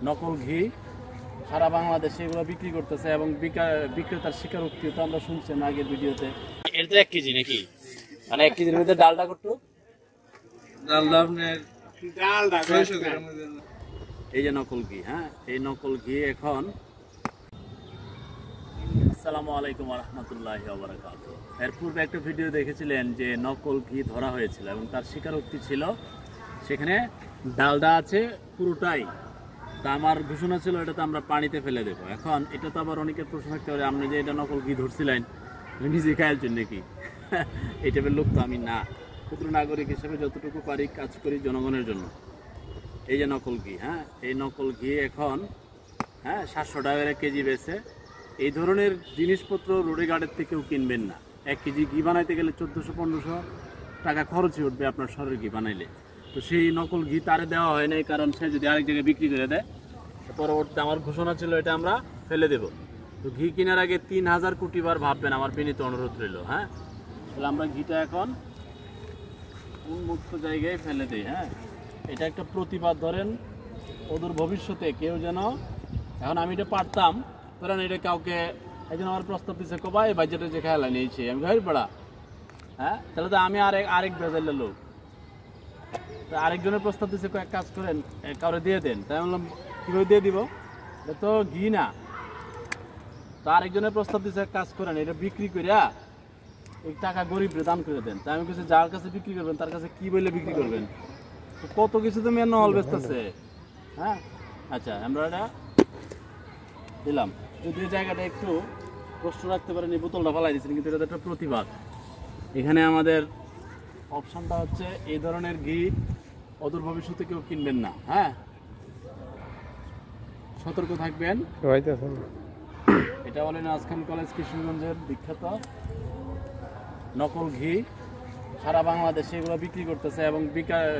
নকল ঘি সারা বাংলাদেশে এগুলো বিক্রি করতেছে এবং বিক্রেতার স্বীকারোক্তিও তো আমরা শুনছেন আগের ভিডিওতে। এটা তো 1 কেজি নাকি, মানে 1 কেজির মধ্যে ডালটা কত? ডালটা আপনার ডালটা 600 গ্রাম। এই যে নকল ঘি, হ্যাঁ এই নকল ঘি এখন। আসসালামু আলাইকুম ওয়া রাহমাতুল্লাহি ওয়া বারাকাতুহু। এর পূর্বে একটা ভিডিও দেখেছিলেন যে নকল ঘি ধরা হয়েছিল এবং তার স্বীকারোক্তি ছিল সেখানে ডালডা আছে পুরোটাই। তা আমার ঘোষণা ছিল এটা তো আমরা পানিতে ফেলে দেবো। এখন এটা তো আবার অনেকের প্রশ্ন থাকতে পারে, আপনি যে এটা নকল ঘি ধরছিলেন নিজে খাইছেন নাকি? এই টাইপের লোক তো আমি না। ক্ষুদ্র নাগরিক হিসেবে যতটুকু পারি কাজ করি জনগণের জন্য। এই যে নকল ঘি, হ্যাঁ এই নকল ঘি এখন 700 টাকা কেজি বেচে। এই ধরনের জিনিসপত্র রোডে ঘাটের থেকেও কিনবেন না। 1 কেজি ঘি বানাইতে গেলে 1400-1500 টাকা খরচই উঠবে আপনার শহরের ঘি বানাইলে। তো সেই নকল ঘি তারে দেওয়া হয় নাই, কারণ সে যদি আরেক জায়গায় বিক্রি করে দেয় পরবর্তীতে আমার ঘোষণা ছিল এটা আমরা ফেলে দেব। তো ঘি কেনার আগে 3000 কোটি বার ভাববেন, আমার বিনীত অনুরোধ রইল। হ্যাঁ তাহলে আমরা ঘিটা এখন উন্মুক্ত জায়গায় ফেলে দিই। হ্যাঁ এটা একটা প্রতিবাদ, ধরেন ওদের ভবিষ্যতে কেউ যেন, এখন আমি এটা পারতাম ধরেন এটা কাউকে একজন আমার প্রস্তাব দিচ্ছে কবা এই বাজেটে যে খেলা নিয়েছি আমি ঘর পড়া, হ্যাঁ তাহলে তো আমি আরেক বেজাইলের লোক। আরেকজনের প্রস্তাব দিচ্ছে কয়েক কাজ করেন কাউরে দিয়ে দেন, তাই আমি বললাম কীভাবে দিয়ে দিব, এটা তো ঘি না। তো আরেকজনের প্রস্তাব দিচ্ছে কাজ করেন এটা বিক্রি করিয়া এই টাকা গরিবরে দান করে দেন। তাই আমি কিছু যার কাছে বিক্রি করবেন তার কাছে কি বলে বিক্রি করবেন, কত কিছু তো মেন হল বেচতেছে। হ্যাঁ আচ্ছা আমরা এটা দিলাম, যদি জায়গাটা একটু প্রশ্ন রাখতে পারেন, এই বোতলটা ফেলাই দিচ্ছেন, কিন্তু এটা একটা প্রতিবাদ। এখানে আমাদের অপশনটা হচ্ছে এই ধরনের ঘি অদূর ভবিষ্যতে কেউ কিনবেন না। হ্যাঁ সতর্ক থাকবেন। এটা বলেন আজখান কলেজ কিশোরগঞ্জের বিখ্যাত নকল ঘি সারা বাংলাদেশে এগুলো বিক্রি করতেছে এবং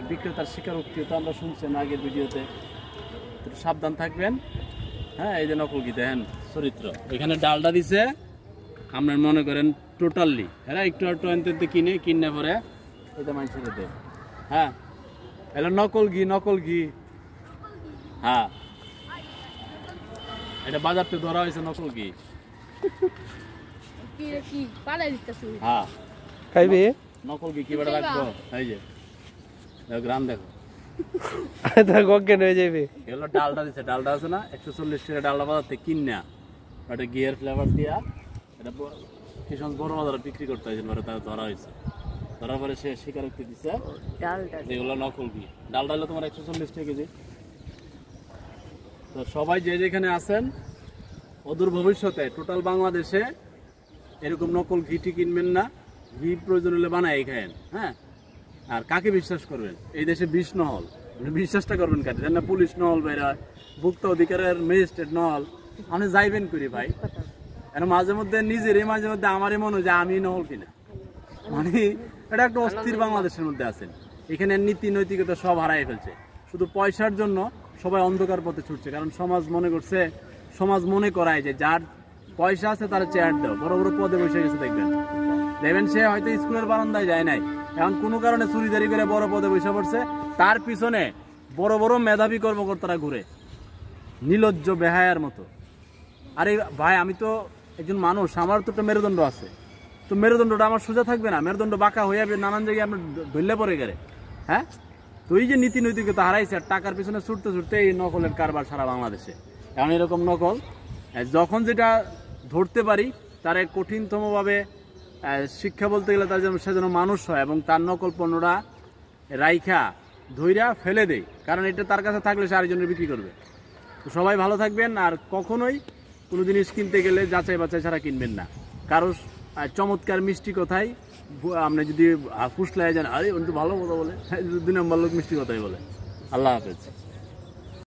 বিক্রেতার স্বীকারোক্তিও তো আমরা শুনছেন আগের ভিডিওতে। একটু সাবধান থাকবেন। হ্যাঁ এই যে নকল ঘি দেখেন চরিত্র, এখানে ডালটা দিছে আপনার মনে করেন টোটালি, হ্যাঁ একটু এনতে কিনে পরে এটা মানুষের দেয়। হ্যাঁ এলো নকল ঘি। হ্যাঁ এটা বাজারতে ধরা হয়েছে নকল ঘি। হ্যাঁ খাইবে নকল ঘি কি বেটা রাখবো, এই যে গ্রাম দেখো হয়ে যাবে। এগুলো ডালটা দিচ্ছে, ডালটা আছে না 140 টাকা ডালটা বাজারতে কিনা ওটা ঘিয়ের ফ্লেভার দিয়া এটা কিষণ বড় বাজারে বিক্রি করতে হয়েছিল, তারা ধরা হয়েছে। ধরার পরে সে স্বীকারোক্তি দিচ্ছে যেগুলো নকল ঘি। ডালটা হলো তোমার 140 টাকা কেজি। তো সবাই যে যেখানে আছেন অদূর ভবিষ্যতে টোটাল বাংলাদেশে এরকম নকল ঘিটি কিনবেন না। ঘি প্রয়োজন হলে বানাই খায়েন। হ্যাঁ আর কাকে বিশ্বাস করবেন? এই দেশে 20 নহল, বিশ্বাসটা করবেন কাকে? জান না পুলিশ নহল বের হয়, ভোক্তা অধিকারের ম্যাজিস্ট্রেট নহল, আপনি যাইবেন করি ভাই। এখন মাঝে মধ্যে নিজেরই মাঝে মধ্যে আমারই মনে হয় যে আমি নহল কিনা, মানে এটা একটা অস্থির বাংলাদেশের মধ্যে আছেন। এখানে নীতি নৈতিকতা সব হারাই ফেলছে, শুধু পয়সার জন্য সবাই অন্ধকার পথে ছুটছে। কারণ সমাজ মনে করায় যে যার পয়সা আছে তার চেয়ার দাও, বড় বড় পদে বসে গেছে দেখবেন সে হয়তো স্কুলের বারান্দায় যায় নাই, এখন কোনো কারণে চুরিদারি করে বড় পদে বসে পড়ছে, তার পিছনে বড় বড় মেধাবী কর্মকর্তারা ঘুরে নির্লজ্জ বেহায়ার মতো। আরে ভাই আমি তো একজন মানুষ, আমার তো একটা মেরুদণ্ড আছে, তো মেরুদণ্ডটা আমার সোজা থাকবে না? মেরুদণ্ড বাঁকা হয়ে যাবে, নানান জায়গায় আপনার ধরলে পড়ে গেলে। হ্যাঁ তো এই যে নীতি নৈতিকতা হারাইছে, আর টাকার পিছনে ছুটতে এই নকলের কারবার সারা বাংলাদেশে। এখন এরকম নকল যখন যেটা ধরতে পারি তার কঠিনতমভাবে শিক্ষা বলতে গেলে তার যেন সে যেন মানুষ হয় এবং তার নকল পণ্যটা রাইখা ধইরা ফেলে দেয়, কারণ এটা তার কাছে থাকলে সে আরেকজনের বিক্রি করবে। তো সবাই ভালো থাকবেন, আর কখনোই কোনো জিনিস কিনতে গেলে যাচাই বাছাই ছাড়া কিনবেন না। কারো চমৎকার মিষ্টি কথাই আপনি যদি ফুসলায় যান, আরে কিন্তু ভালো কথা বলে, 2 নম্বর লোক মিষ্টি কথাই বলে। আল্লাহ হাফেজ।